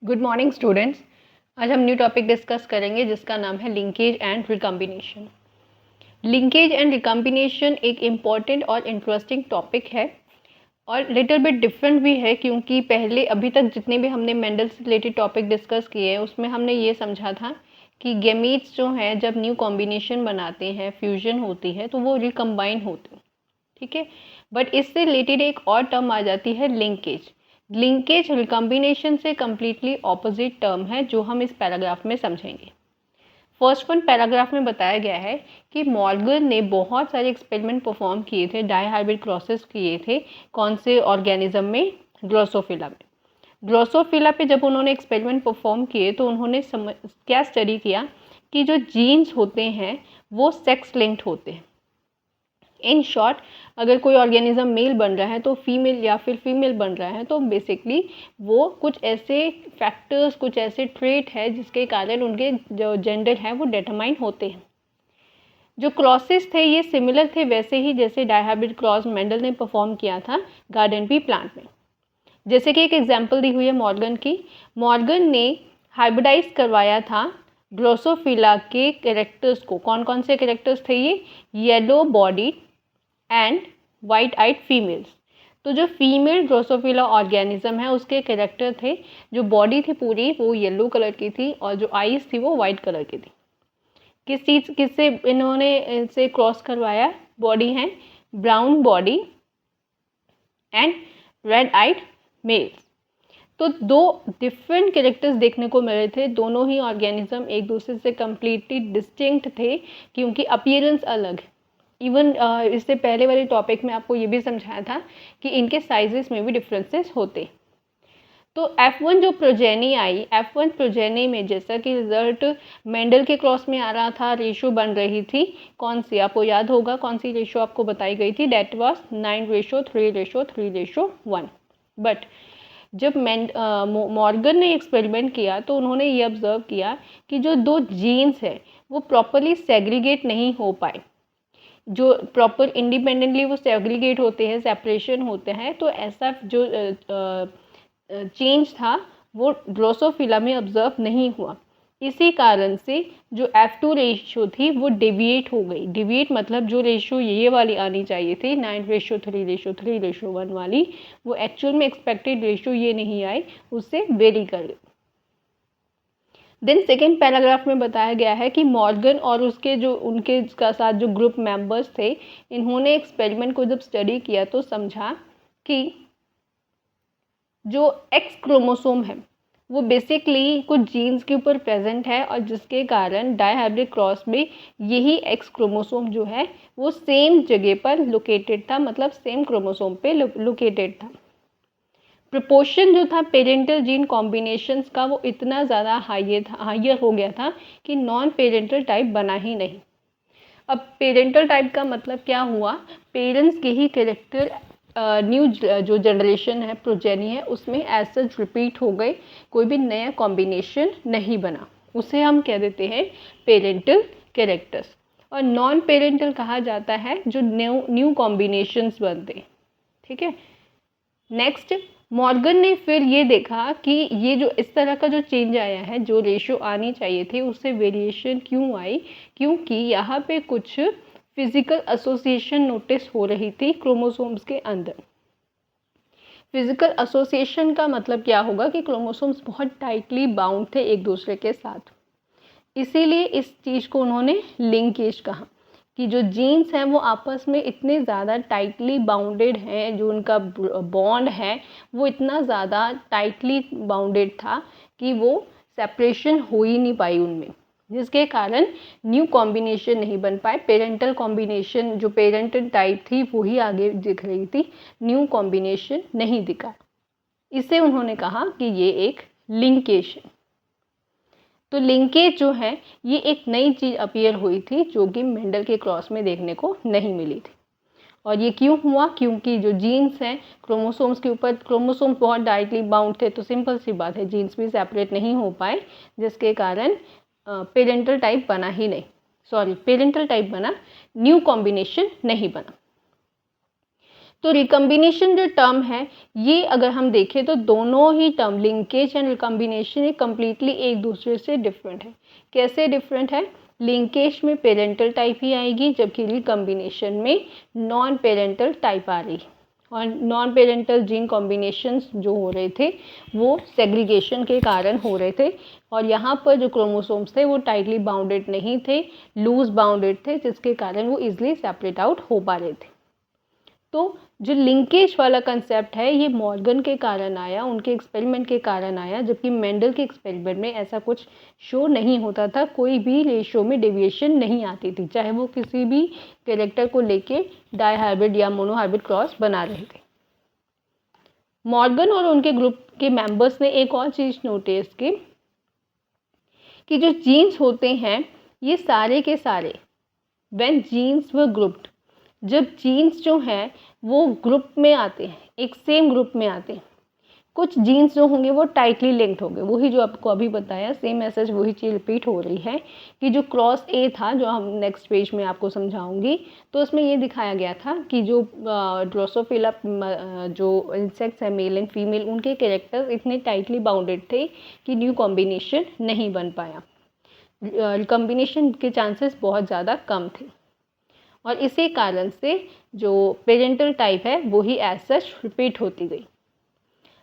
Good morning students. आज हम new topic discuss करेंगे जिसका नाम है linkage and recombination. Linkage and recombination एक इम्पॉर्टेंट और इंटरेस्टिंग टॉपिक है और लिटिल बिट डिफरेंट भी है, क्योंकि पहले अभी तक जितने भी हमने मेंडल से रिलेटेड टॉपिक डिस्कस किए हैं उसमें हमने ये समझा था कि गैमीट्स जो हैं जब न्यू कॉम्बिनेशन बनाते हैं, फ्यूजन होती है, तो वो रिकम्बाइन होते हैं। ठीक है, बट इससे रिलेटेड एक और टर्म आ जाती है लिंकेज। लिंकेज रिकम्बिनेशन से कम्प्लीटली ऑपोजिट टर्म है जो हम इस पैराग्राफ में समझेंगे। फर्स्ट वन पैराग्राफ में बताया गया है कि मॉर्गन ने बहुत सारे एक्सपेरिमेंट परफॉर्म किए थे, डायहाइब्रिड क्रॉसेस किए थे। कौन से ऑर्गेनिज्म में? ड्रोसोफिला में। ड्रोसोफिला पे जब उन्होंने एक्सपेरिमेंट परफॉर्म किए तो उन्होंने क्या स्टडी किया कि जो जीन्स होते हैं वो सेक्स लिंक्ड होते हैं। इन शॉर्ट, अगर कोई ऑर्गेनिज्म मेल बन रहा है तो फीमेल या फिर फीमेल बन रहा है तो बेसिकली वो कुछ ऐसे फैक्टर्स, कुछ ऐसे ट्रेट है जिसके कारण उनके जो जेंडर है वो डिटरमाइन होते हैं। जो क्रॉसेस थे ये सिमिलर थे वैसे ही जैसे डायहाइब्रिड क्रॉस मेंडल ने परफॉर्म किया था गार्डन पी प्लांट में। जैसे कि एक एग्जाम्पल दी हुई है मॉर्गन की। मॉर्गन ने हाइब्रिडाइज करवाया था ड्रोसोफिला के कैरेक्टर्स को। कौन कौन से कैरेक्टर्स थे ये? Yellow body and white eyed females. तो जो फीमेल ड्रोसोफिला ऑर्गेनिज्म है उसके कैरेक्टर थे, जो बॉडी थी पूरी वो येलो कलर की थी और जो आईज थी वो वाइट कलर की थी। किससे इन्होंने इसे क्रॉस करवाया? बॉडी है brown body and red eyed males. तो दो डिफरेंट कैरेक्टर्स देखने को मिल रहे थे। दोनों ही ऑर्गेनिज्म एक दूसरे से कम्प्लीटली डिस्टिंक्ट थे क्योंकि अपीयरेंस अलग है। इवन इससे पहले वाले टॉपिक में आपको ये भी समझाया था कि इनके साइजेस में भी डिफरेंसेस होते। तो F1 जो प्रोजेनी आई, F1 प्रोजेनी में जैसा कि रिजल्ट मेंडल के क्रॉस में आ रहा था, रेशो बन रही थी कौन सी? आपको याद होगा कौन सी रेशो आपको बताई गई थी? Date was 9:3:3:1। बट जब मॉर्गन ने एक्सपेरिमेंट किया तो उन्होंने ये ऑब्जर्व किया कि जो दो जीन्स है वो प्रॉपरली सेग्रीगेट नहीं हो पाए। जो प्रॉपर इंडिपेंडेंटली वो सेग्रीगेट होते हैं, सेपरेशन होते हैं, तो ऐसा जो चेंज था वो ड्रोसोफिला में ऑब्जर्व नहीं हुआ। इसी कारण से जो F2 रेशियो थी वो डेविएट हो गई। डेविएट मतलब जो रेशियो ये वाली आनी चाहिए थी 9:3:3:1 वाली, वो एक्चुअल में एक्सपेक्टेड रेशियो ये नहीं आई, उससे वेरी कर गई। देन सेकेंड पैराग्राफ में बताया गया है कि मॉर्गन और उसके जो उनके साथ जो ग्रुप मेंबर्स थे, इन्होंने एक्सपेरिमेंट को जब स्टडी किया तो समझा कि जो एक्स क्रोमोसोम है वो बेसिकली कुछ जीन्स के ऊपर प्रेजेंट है और जिसके कारण डायहाइब्रिड क्रॉस में यही एक्स क्रोमोसोम जो है वो सेम जगह पर लोकेटेड था, मतलब सेम क्रोमोसोम पे लोकेटेड था। प्रोपोर्शन जो था पेरेंटल जीन कॉम्बिनेशंस का वो इतना ज़्यादा हाइयर हो गया था कि नॉन पेरेंटल टाइप बना ही नहीं। अब पेरेंटल टाइप का मतलब क्या हुआ? पेरेंट्स के ही कैरेक्टर न्यू जो जनरेशन है, प्रोजेनी है, उसमें एज सच रिपीट हो गए, कोई भी नया कॉम्बिनेशन नहीं बना। उसे हम कह देते हैं पेरेंटल कैरेक्टर्स। और नॉन पेरेंटल कहा जाता है जो न्यू कॉम्बिनेशंस बनते। ठीक है, नेक्स्ट मॉर्गन ने फिर ये देखा कि ये जो इस तरह का जो चेंज आया है, जो रेशियो आनी चाहिए थी उससे वेरिएशन क्यों आई? क्योंकि यहाँ पे कुछ फिजिकल एसोसिएशन नोटिस हो रही थी क्रोमोसोम्स के अंदर। फिजिकल एसोसिएशन का मतलब क्या होगा कि क्रोमोसोम्स बहुत टाइटली बाउंड थे एक दूसरे के साथ। इसीलिए इस चीज़ को उन्होंने लिंकेज कहा कि जो जीन्स हैं वो आपस में इतने ज़्यादा टाइटली बाउंडेड हैं, जो उनका बॉन्ड है वो इतना ज़्यादा टाइटली बाउंडेड था कि वो सेपरेशन हो ही नहीं पाई उनमें, जिसके कारण न्यू कॉम्बिनेशन नहीं बन पाए। पेरेंटल कॉम्बिनेशन जो पेरेंटल टाइप थी वही आगे दिख रही थी, न्यू कॉम्बिनेशन नहीं दिखा। इसे उन्होंने कहा कि ये एक लिंकेज है। तो लिंकेज जो है ये एक नई चीज़ अपीयर हुई थी जो कि मेंडल के क्रॉस में देखने को नहीं मिली थी। और ये क्यों हुआ? क्योंकि जो जीन्स हैं क्रोमोसोम्स के ऊपर, क्रोमोसोम्स बहुत डायरेक्टली बाउंड थे, तो सिंपल सी बात है जीन्स भी सेपरेट नहीं हो पाए, जिसके कारण पेरेंटल टाइप बना ही नहीं, पेरेंटल टाइप बना, न्यू कॉम्बिनेशन नहीं बना। तो रिकम्बिनेशन जो टर्म है ये अगर हम देखें तो दोनों ही टर्म लिंकेज एंड रिकम्बिनेशन ये कम्प्लीटली एक दूसरे से डिफरेंट है। कैसे डिफरेंट है? लिंकेज में पेरेंटल टाइप ही आएगी जबकि रिकम्बिनेशन में नॉन पेरेंटल टाइप आ रही। और नॉन पेरेंटल जीन कॉम्बिनेशंस जो हो रहे थे वो सेग्रीगेशन के कारण हो रहे थे और यहाँ पर जो क्रोमोसोम्स थे वो टाइटली बाउंडेड नहीं थे, लूज बाउंडेड थे, जिसके कारण वो इजीली सेपरेट आउट हो पा रहे थे। तो जो लिंकेज वाला कंसेप्ट है ये मॉर्गन के कारण आया, उनके एक्सपेरिमेंट के कारण आया, जबकि मेंडल के एक्सपेरिमेंट में ऐसा कुछ शो नहीं होता था, कोई भी रेशियो में डेविएशन नहीं आती थी, चाहे वो किसी भी कैरेक्टर को लेके डाइहाइब्रिड या मोनोहाइब्रिड क्रॉस बना रहे थे। मॉर्गन और उनके ग्रुप के मेंबर्स ने एक और चीज़ नोटिस की कि जो जीन्स होते हैं ये सारे के सारे व्हेन जीन्स वर ग्रुप्ड, जब जीन्स जो हैं वो ग्रुप में आते हैं, एक सेम ग्रुप में आते हैं, कुछ जीन्स जो होंगे वो टाइटली लिंक्ड होंगे। वही जो आपको अभी बताया, सेम मैसेज वही चीज़ रिपीट हो रही है कि जो क्रॉस ए था, जो हम नेक्स्ट पेज में आपको समझाऊंगी, तो उसमें ये दिखाया गया था कि जो ड्रोसोफिला जो इंसेक्ट्स हैं मेल एंड फीमेल, उनके कैरेक्टर्स इतने टाइटली बाउंडेड थे कि न्यू कॉम्बिनेशन नहीं बन पाया, रिकम्बिनेशन के चांसेस बहुत ज़्यादा कम थे और इसी कारण से जो पेरेंटल टाइप है वो ही एज सच रिपीट होती गई।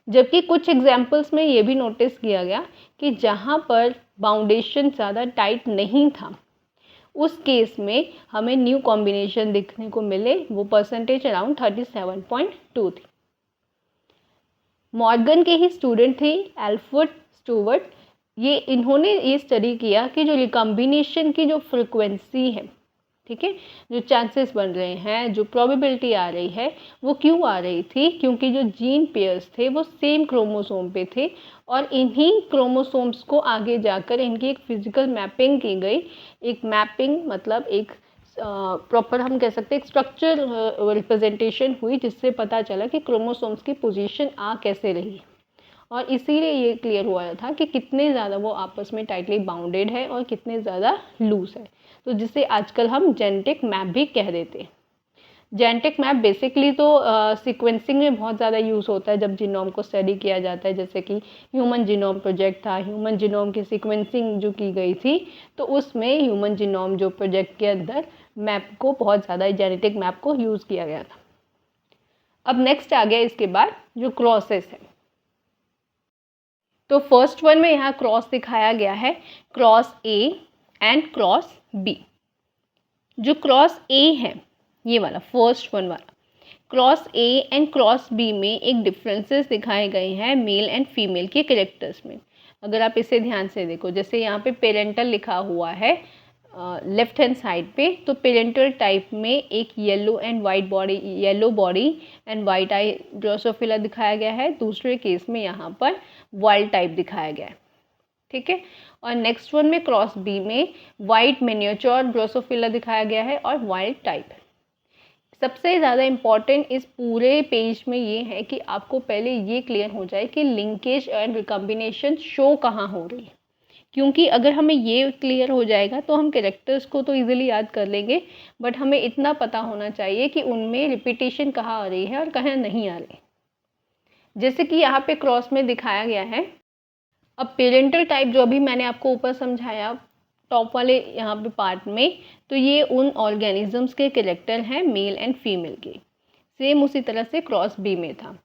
जबकि कुछ एग्जाम्पल्स में ये भी नोटिस किया गया कि जहाँ पर बाउंडेशन ज़्यादा टाइट नहीं था उस केस में हमें न्यू कॉम्बिनेशन दिखने को मिले, वो परसेंटेज अराउंड 37.2 थी। मॉर्गन के ही स्टूडेंट थे एल्फ्रेड स्टुअर्ट, इन्होंने ये स्टडी किया कि जो रिकम्बिनेशन की जो फ्रिक्वेंसी है, ठीक है, जो चांसेस बन रहे हैं, जो प्रोबेबिलिटी आ रही है वो क्यों आ रही थी? क्योंकि जो जीन पेयर्स थे वो सेम क्रोमोसोम पे थे और इन्हीं क्रोमोसोम्स को आगे जाकर इनकी एक फिजिकल मैपिंग की गई। एक मैपिंग मतलब एक प्रॉपर हम कह सकते हैं एक स्ट्रक्चर रिप्रेजेंटेशन हुई, जिससे पता चला कि क्रोमोसोम्स की पोजीशन आ कैसे रही और इसीलिए ये क्लियर हुआ था कि कितने ज़्यादा वो आपस में टाइटली बाउंडेड है और कितने ज़्यादा लूज है, तो जिसे आजकल हम जेनेटिक मैप भी कह देते हैं। जेनेटिक मैप बेसिकली तो सीक्वेंसिंग में बहुत ज़्यादा यूज़ होता है जब जीनोम को स्टडी किया जाता है, जैसे कि ह्यूमन जीनोम प्रोजेक्ट था, ह्यूमन जीनोम की सीक्वेंसिंग जो की गई थी, तो उसमें ह्यूमन जीनोम जो प्रोजेक्ट के अंदर मैप को बहुत ज़्यादा जेनेटिक मैप को यूज़ किया गया था। अब नेक्स्ट आ गया इसके बाद जो क्रॉसेस है, तो फर्स्ट वन में यहाँ क्रॉस दिखाया गया है, cross A and cross B. जो क्रॉस ए है ये वाला फर्स्ट वन वाला, cross A and cross B में एक डिफरेंसेस दिखाए गए हैं मेल एंड फीमेल के कैरेक्टर्स में। अगर आप इसे ध्यान से देखो, जैसे यहाँ पे पेरेंटल लिखा हुआ है लेफ्ट हैंड साइड पे, तो पेरेंटल टाइप में एक yellow and white body, yellow body and white I Drosophila दिखाया गया है। दूसरे केस में यहाँ पर वाइल्ड टाइप दिखाया गया है, ठीक है। और नेक्स्ट वन में क्रॉस बी में वाइट मिनिएचर ड्रोसोफिला दिखाया गया है और वाइल्ड टाइप। सबसे ज़्यादा इम्पॉर्टेंट इस पूरे पेज में ये है कि आपको पहले ये क्लियर हो जाए कि लिंकेज एंड रिकम्बिनेशन शो कहाँ हो रही है, क्योंकि अगर हमें ये क्लियर हो जाएगा तो हम कैरेक्टर्स को तो इजीली याद कर लेंगे, बट हमें इतना पता होना चाहिए कि उनमें रिपीटेशन कहाँ आ रही है और कहाँ नहीं आ रही। जैसे कि यहाँ पे क्रॉस में दिखाया गया है। अब पेरेंटल टाइप जो अभी मैंने आपको ऊपर समझाया टॉप वाले यहाँ पे पार्ट में, तो ये उन ऑर्गेनिजम्स के कैरेक्टर हैं मेल एंड फीमेल के, सेम उसी तरह से क्रॉस बी में था।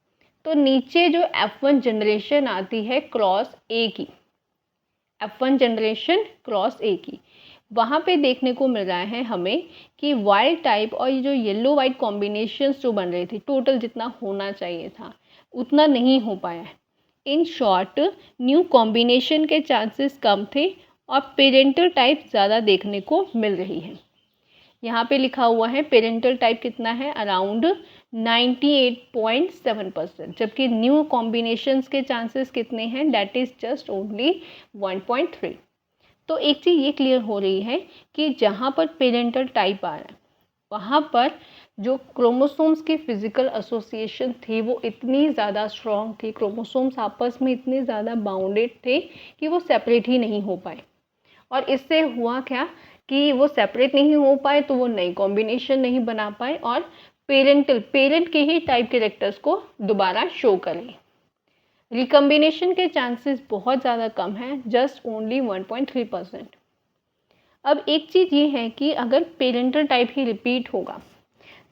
तो नीचे जो F1 जनरेशन आती है क्रॉस ए की, F1 जनरेशन क्रॉस ए की, वहाँ पे देखने को मिल रहा है हमें कि वाइल्ड टाइप और ये जो येलो वाइट कॉम्बिनेशंस जो बन रही थी, टोटल जितना होना चाहिए था उतना नहीं हो पाया है। इन शॉर्ट न्यू कॉम्बिनेशन के चांसेस कम थे और पेरेंटल टाइप ज़्यादा देखने को मिल रही है। यहाँ पे लिखा हुआ है पेरेंटल टाइप कितना है, अराउंड 98.7%, जबकि न्यू कॉम्बिनेशंस के चांसेस कितने हैं, दैट इज़ जस्ट ओनली 1.3। तो एक चीज़ ये क्लियर हो रही है कि जहाँ पर पेरेंटल टाइप आ रहा है वहाँ पर जो क्रोमोसोम्स की फिजिकल एसोसिएशन थी वो इतनी ज़्यादा स्ट्रॉन्ग थी, क्रोमोसोम्स आपस में इतने ज़्यादा बाउंडेड थे कि वो सेपरेट ही नहीं हो पाए। और इससे हुआ क्या कि वो सेपरेट नहीं हो पाए तो वो नई कॉम्बिनेशन नहीं बना पाए और पेरेंट के ही टाइप कैरेक्टर्स को दोबारा शो करें। रिकम्बिनेशन के चांसेस बहुत ज़्यादा कम हैं, जस्ट ओनली 1.3%। अब एक चीज़ ये है कि अगर पेरेंटल टाइप ही रिपीट होगा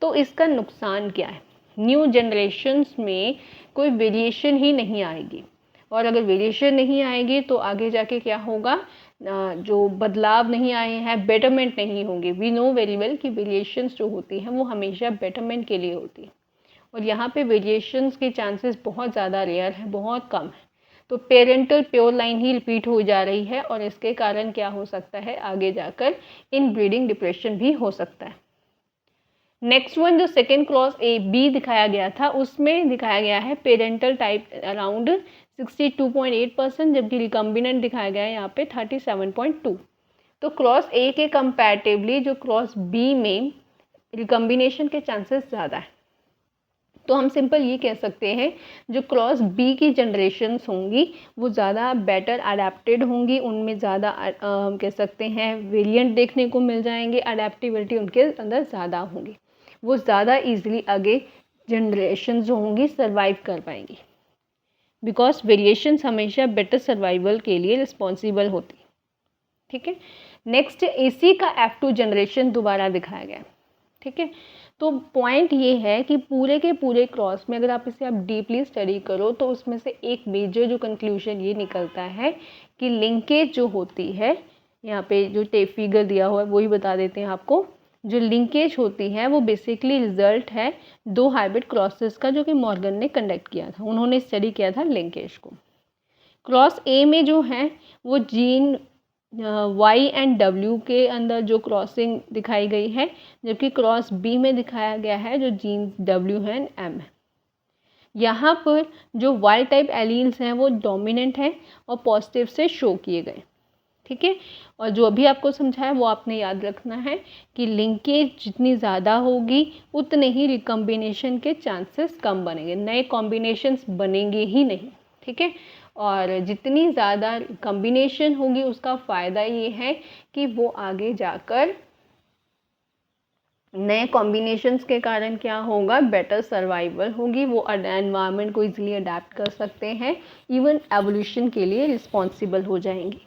तो इसका नुकसान क्या है, न्यू जनरेशन्स में कोई वेरिएशन ही नहीं आएगी, और अगर वेरिएशन नहीं आएगी तो आगे जाके क्या होगा, जो बदलाव नहीं आए हैं, बेटरमेंट नहीं होंगे। वी नो वेरी वेल कि वेरिएशंस जो होती हैं वो हमेशा बेटरमेंट के लिए होती है, और यहाँ पे वेरिएशंस के चांसेस बहुत ज़्यादा रेयर है, बहुत कम है। तो पेरेंटल प्योर लाइन ही रिपीट हो जा रही है, और इसके कारण क्या हो सकता है, आगे जाकर इन ब्रीडिंग डिप्रेशन भी हो सकता है। नेक्स्ट वन जो सेकेंड क्रॉस ए बी दिखाया गया था, उसमें दिखाया गया है पेरेंटल टाइप अराउंड 62.8%, जबकि रिकम्बिनेंट दिखाया गया है यहाँ पे 37.2। तो क्रॉस ए के कंपैरेटिवली जो क्रॉस बी में रिकम्बिनेशन के चांसेस ज़्यादा है। तो हम सिंपल ये कह सकते हैं जो क्रॉस बी की जनरेशन्स होंगी वो ज़्यादा बेटर अडेप्टेड होंगी, उनमें ज़्यादा कह सकते हैं वेरिएंट देखने को मिल जाएंगे, अडेप्टिबिलिटी उनके अंदर ज़्यादा होंगी, वो ज़्यादा ईजिली आगे जनरेशन जो होंगी सर्वाइव कर पाएंगी, बिकॉज वेरिएशंस हमेशा बेटर सर्वाइवल के लिए रिस्पॉन्सिबल होती। ठीक है, नेक्स्ट एसी का F2 जनरेशन दोबारा दिखाया गया। ठीक है, तो पॉइंट ये है कि पूरे के पूरे क्रॉस में अगर आप इसे आप डीपली स्टडी करो तो उसमें से एक मेजर जो कंक्लूजन ये निकलता है कि लिंकेज जो होती है, यहाँ पे जो फिगर दिया हुआ है वही बता देते हैं आपको, जो लिंकेज होती है वो बेसिकली रिजल्ट है दो हाइब्रिड क्रॉसेस का, जो कि मॉर्गन ने कंडक्ट किया था, उन्होंने स्टडी किया था लिंकेज को। क्रॉस ए में जो है वो जीन Y एंड W के अंदर जो क्रॉसिंग दिखाई गई है, जबकि क्रॉस B में दिखाया गया है जो जीन W है एंड M है। यहाँ पर जो वाइल्ड टाइप एलील्स हैं वो डोमिनेंट हैं और पॉजिटिव से शो किए गए। ठीक है, और जो अभी आपको समझाया वो आपने याद रखना है कि लिंकेज जितनी ज़्यादा होगी उतने ही रिकम्बिनेशन के चांसेस कम बनेंगे, नए कॉम्बिनेशंस बनेंगे ही नहीं। ठीक है, और जितनी ज़्यादा कॉम्बिनेशन होगी उसका फ़ायदा ये है कि वो आगे जाकर नए कॉम्बिनेशंस के कारण क्या होगा, बेटर सर्वाइवल होगी, वो एनवायरनमेंट को इजीली अडेप्ट कर सकते हैं, इवन एवोल्यूशन के लिए रिस्पॉन्सिबल हो जाएंगी।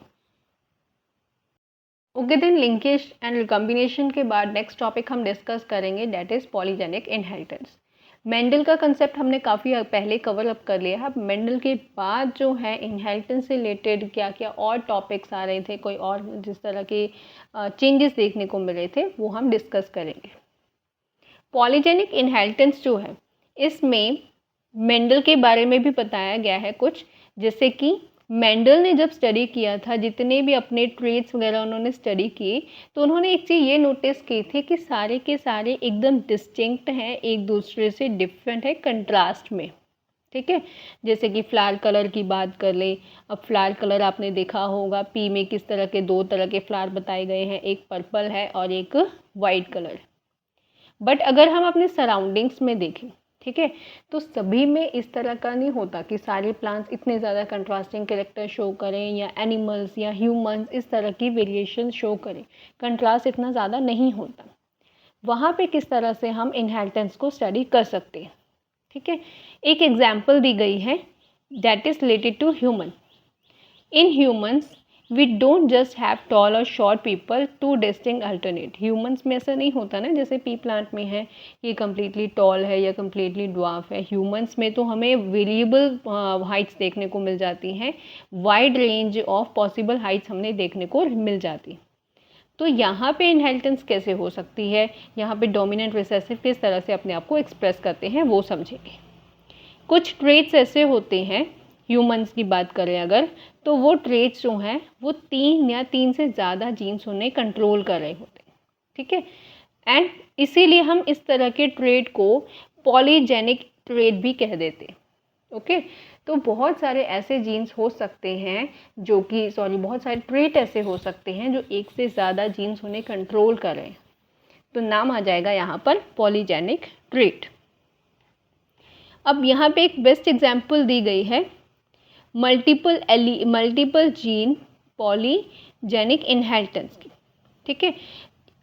Okay, then linkage and recombination के बाद नेक्स्ट टॉपिक हम डिस्कस करेंगे, that is polygenic inheritance. Mendel का कंसेप्ट हमने काफ़ी पहले कवर अप कर लिया है। अब मेंडल के बाद जो है इनहेरिटेंस से रिलेटेड क्या क्या और टॉपिक्स आ रहे थे, कोई और जिस तरह के चेंजेस देखने को मिले थे वो हम डिस्कस करेंगे। पॉलीजेनिक इनहेरिटेंस जो है इसमें मेंडल के बारे में भी बताया गया है कुछ, जैसे कि मेंडल ने जब स्टडी किया था, जितने भी अपने ट्रेट्स वगैरह उन्होंने स्टडी किए, तो उन्होंने एक चीज़ ये नोटिस की थी कि सारे के सारे एकदम डिस्टिंक्ट हैं, एक दूसरे से डिफरेंट है कंट्रास्ट में। ठीक है, जैसे कि फ्लावर कलर की बात कर लें, अब फ्लावर कलर आपने देखा होगा पी में किस तरह के दो तरह के फ्लावर बताए गए हैं, एक पर्पल है और एक वाइट कलर। बट अगर हम अपने सराउंडिंग्स में देखें, ठीक है, तो सभी में इस तरह का नहीं होता कि सारे प्लांट्स इतने ज़्यादा कंट्रास्टिंग कैरेक्टर शो करें, या एनिमल्स या ह्यूमंस इस तरह की वेरिएशन शो करें, कंट्रास्ट इतना ज़्यादा नहीं होता। वहाँ पे किस तरह से हम इनहेरिटेंस को स्टडी कर सकते हैं। ठीक है, एक एग्जाम्पल दी गई है that is related to human. In humans we don't just have tall और short people, two distinct alternate. Humans में ऐसा नहीं होता ना, जैसे पी प्लांट में है ये कम्प्लीटली टॉल है या कम्प्लीटली ड्वार्फ है। ह्यूमंस में तो हमें वेरिएबल हाइट्स देखने को मिल जाती हैं, wide range of possible Heights हमने देखने को मिल जाती। तो यहाँ पे इनहेरिटेंस कैसे हो सकती है, यहाँ पे डोमिनेंट रिसेसिव किस तरह से अपने आप को एक्सप्रेस करते हैं वो समझेंगे। कुछ ट्रेट्स ऐसे होते हैं, ह्यूमंस की बात करें अगर, तो वो ट्रेट्स जो हैं वो 3 या 3 से ज़्यादा जीन्स उन्हें कंट्रोल कर रहे होते हैं। ठीक है, एंड इसीलिए हम इस तरह के ट्रेट को पॉलीजेनिक ट्रेट भी कह देते हैं। ओके, तो बहुत सारे ऐसे जीन्स हो सकते हैं जो कि बहुत सारे ट्रेट ऐसे हो सकते हैं जो एक से ज़्यादा जीन्स उन्हें कंट्रोल कर रहे हैं, तो नाम आ जाएगा यहाँ पर पॉलीजेनिक ट्रेट। अब यहाँ पे एक बेस्ट एग्जाम्पल दी गई है मल्टीपल जीन पॉलीजेनिक इनहेरिटेंस की। ठीक है,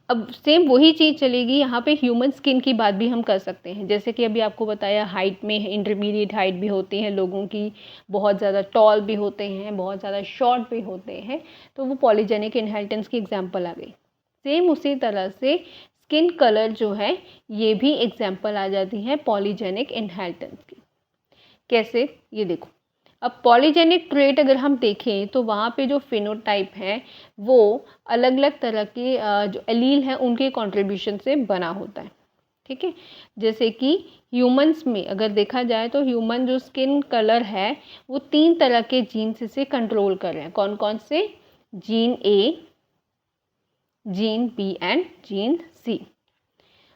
अब सेम वही चीज़ चलेगी यहाँ पे ह्यूमन स्किन की बात भी हम कर सकते हैं। जैसे कि अभी आपको बताया हाइट में इंटरमीडिएट हाइट भी होती है लोगों की, बहुत ज़्यादा टॉल भी होते हैं, बहुत ज़्यादा शॉर्ट भी होते हैं, तो वो पॉलीजेनिक इनहेरिटेंस की एग्जांपल आ गई। सेम उसी तरह से स्किन कलर जो है ये भी एग्जांपल आ जाती है पॉलीजेनिक इनहेरिटेंस की। कैसे, ये देखो। अब पॉलीजेनिक ट्रेट अगर हम देखें तो वहाँ पे जो फिनोटाइप है वो अलग अलग तरह के जो एलील हैं उनके कंट्रीब्यूशन से बना होता है, ठीक है। जैसे कि ह्यूमंस में अगर देखा जाए तो ह्यूमन जो स्किन कलर है वो 3 तरह के जीन्स से कंट्रोल कर रहे हैं। कौन कौन से? Gene A, gene B and gene C.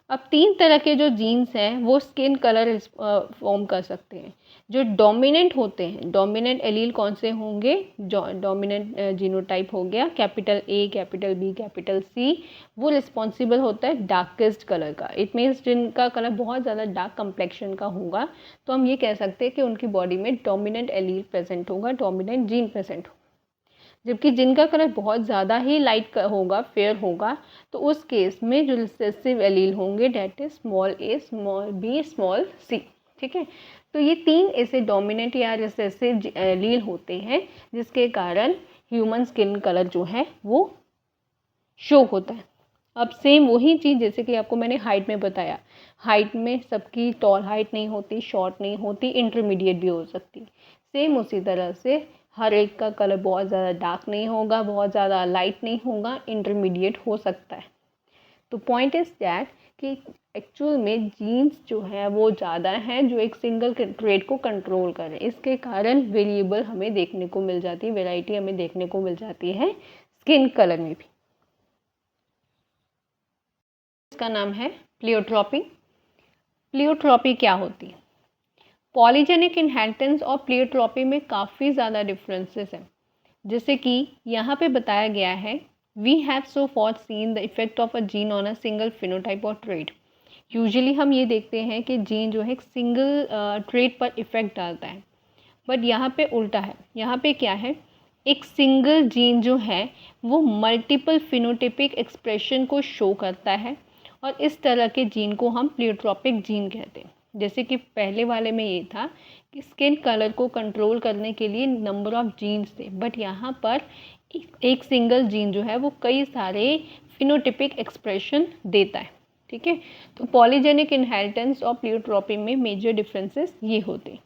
अब 3 तरह के जो जीन्स हैं वो स्किन कलर फॉर्म कर सकते हैं। जो डोमिनेंट होते हैं, डोमिनेंट एलील कौन से होंगे? डोमिनेंट जीनोटाइप हो गया capital A, capital B, capital C, वो रिस्पॉन्सिबल होता है डार्केस्ट कलर का। इट मीन्स जिनका कलर बहुत ज़्यादा डार्क कम्प्लेक्शन का होगा तो हम ये कह सकते हैं कि उनकी बॉडी में डोमिनेंट एलील प्रेजेंट होगा, डोमिनेंट जीन प्रेजेंट होगा। जबकि जिनका कलर बहुत ज़्यादा ही लाइट होगा, फेयर होगा, तो उस केस में जो रिसेसिव एलील होंगे that is small a, small b, small c, ठीक है। तो ये 3 ऐसे डोमिनेंट या रिसेसिव एलील होते हैं जिसके कारण ह्यूमन स्किन कलर जो है वो शो होता है। अब सेम वही चीज़ जैसे कि आपको मैंने हाइट में बताया, हाइट में सबकी टॉल हाइट नहीं होती, शॉर्ट नहीं होती, इंटरमीडिएट भी हो सकती। सेम उसी तरह से हर एक का कलर बहुत ज़्यादा डार्क नहीं होगा, बहुत ज़्यादा लाइट नहीं होगा, इंटरमीडिएट हो सकता है। तो पॉइंट इज़ दैट कि एक्चुअल में जीन्स जो है वो ज़्यादा हैं जो एक सिंगल ट्रेट को कंट्रोल करें। इसके कारण वेरिएबल हमें देखने को मिल जाती है, वेराइटी हमें देखने को मिल जाती है स्किन कलर में भी। इसका नाम है प्लियोट्रॉपी। प्लियोट्रॉपी क्या होती है? पॉलीजेनिक इनहेरिटेंस और प्लियोट्रॉपी में काफ़ी ज़्यादा डिफरेंसेस हैं। जैसे कि यहाँ पे बताया गया है, we have so far seen the effect of a gene on a single phenotype or trait. Usually हम ये देखते हैं कि जीन जो है एक सिंगल ट्रेट पर इफेक्ट डालता है, बट यहाँ पे उल्टा है। यहाँ पे क्या है, एक सिंगल जीन जो है वो मल्टीपल फिनोटिपिक एक्सप्रेशन को शो करता है और इस तरह के जीन को हम प्लियोट्रॉपिक जीन कहते हैं। जैसे कि पहले वाले में ये था कि स्किन कलर को कंट्रोल करने के लिए नंबर ऑफ जीन्स थे, बट यहाँ पर एक सिंगल जीन जो है वो कई सारे फिनोटिपिक एक्सप्रेशन देता है, ठीक है। तो पॉलीजेनिक इनहेरिटेंस और प्लियोट्रॉपी में मेजर डिफरेंसेस ये होते हैं।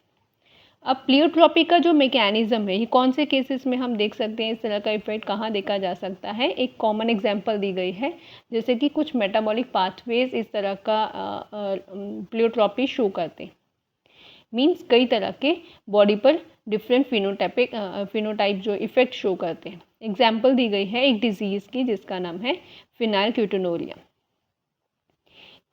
अब प्लियोट्रॉपी का जो मैकेनिज्म है, ये कौन से केसेस में हम देख सकते हैं, इस तरह का इफेक्ट कहाँ देखा जा सकता है? एक कॉमन एग्जांपल दी गई है, जैसे कि कुछ मेटाबॉलिक पाथवेज इस तरह का प्लियोट्रॉपी शो करते हैं। मीन्स कई तरह के बॉडी पर डिफरेंट फिनोटाइप जो इफेक्ट शो करते हैं। एग्जाम्पल दी गई है एक डिजीज़ की जिसका नाम है फिनाइलक्यूटिनोरिया।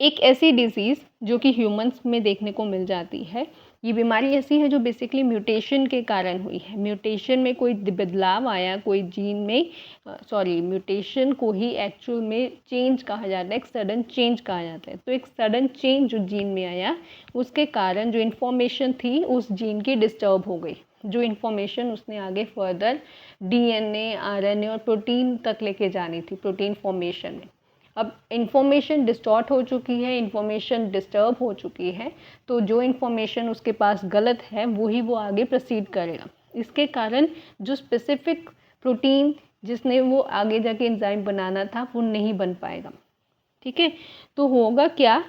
एक ऐसी डिजीज़ जो कि ह्यूमंस में देखने को मिल जाती है। ये बीमारी ऐसी है जो बेसिकली म्यूटेशन के कारण हुई है। म्यूटेशन में कोई बदलाव आया, कोई जीन में म्यूटेशन को ही एक्चुअल में चेंज कहा जाता है, एक सडन चेंज कहा जाता है। तो एक सडन चेंज जो जीन में आया उसके कारण जो इन्फॉर्मेशन थी उस जीन की डिस्टर्ब हो गई। जो इन्फॉर्मेशन उसने आगे फर्दर DNA, RNA और प्रोटीन तक लेके जानी थी, प्रोटीन फॉर्मेशन में। अब इन्फॉर्मेशन डिस्टॉर्ट हो चुकी है, इन्फॉर्मेशन डिस्टर्ब हो चुकी है, तो जो इन्फॉर्मेशन उसके पास गलत है वही वो आगे प्रोसीड करेगा। इसके कारण जो स्पेसिफिक प्रोटीन जिसने वो आगे जाके एंजाइम बनाना था वो नहीं बन पाएगा, ठीक है। तो होगा क्या,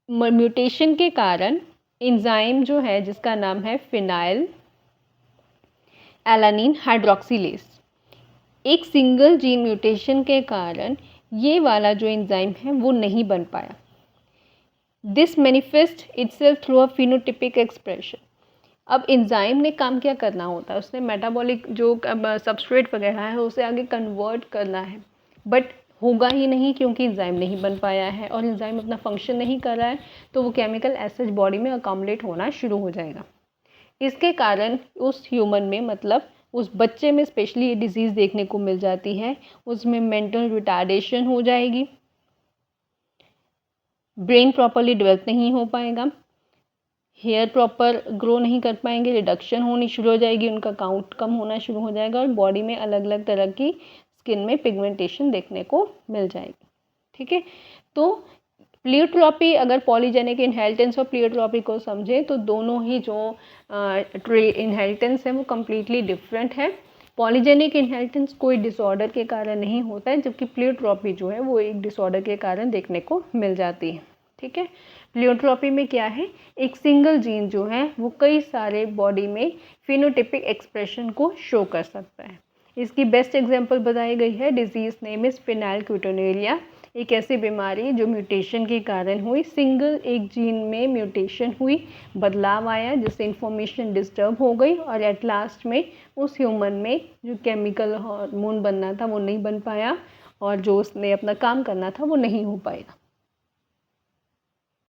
म्यूटेशन के कारण एंजाइम जो है जिसका नाम है फिनाइल एलानिन हाइड्रोक्सिलेज, एक सिंगल जीन म्यूटेशन के कारण ये वाला जो एंजाइम है वो नहीं बन पाया। This manifest itself through a phenotypic expression. अब एंजाइम ने काम क्या करना होता है, उसने मेटाबॉलिक जो सबस्ट्रेट वगैरह है उसे आगे कन्वर्ट करना है, बट होगा ही नहीं क्योंकि एंजाइम नहीं बन पाया है और एंजाइम अपना फंक्शन नहीं कर रहा है, तो वो केमिकल एसिड बॉडी में अकामुलेट होना शुरू हो जाएगा। इसके कारण उस ह्यूमन में, मतलब उस बच्चे में स्पेशली ये डिज़ीज़ देखने को मिल जाती है। उसमें मेंटल रिटार्डेशन हो जाएगी, ब्रेन प्रॉपरली डेवलप नहीं हो पाएगा, हेयर प्रॉपर ग्रो नहीं कर पाएंगे, रिडक्शन होनी शुरू हो जाएगी, उनका काउंट कम होना शुरू हो जाएगा और बॉडी में अलग अलग तरह की स्किन में पिगमेंटेशन देखने को मिल जाएगी। ठीक है, तो प्लियोट्रॉपी, अगर पॉलीजेनिक इनहेरिटेंस और प्लियोट्रॉपी को समझें तो दोनों ही जो इनहेरिटेंस है वो कम्प्लीटली डिफरेंट है। पॉलीजेनिक इनहेरिटेंस कोई डिसऑर्डर के कारण नहीं होता है, जबकि प्लियोट्रॉपी जो है वो एक डिसऑर्डर के कारण देखने को मिल जाती है। ठीक है, प्लियोट्रॉपी में क्या है, एक सिंगल जीन जो है वो कई सारे बॉडी में फिनोटिपिक एक्सप्रेशन को शो कर सकता है। इसकी बेस्ट एग्जांपल बताई गई है, डिजीज़ नेम इज़ फिनाइलक्यूटिनुरिया, एक ऐसी बीमारी जो म्यूटेशन के कारण हुई, सिंगल एक जीन में म्यूटेशन हुई, बदलाव आया जिससे इन्फॉर्मेशन डिस्टर्ब हो गई और एट लास्ट में उस ह्यूमन में जो केमिकल हार्मोन बनना था वो नहीं बन पाया और जो उसने अपना काम करना था वो नहीं हो पाएगा।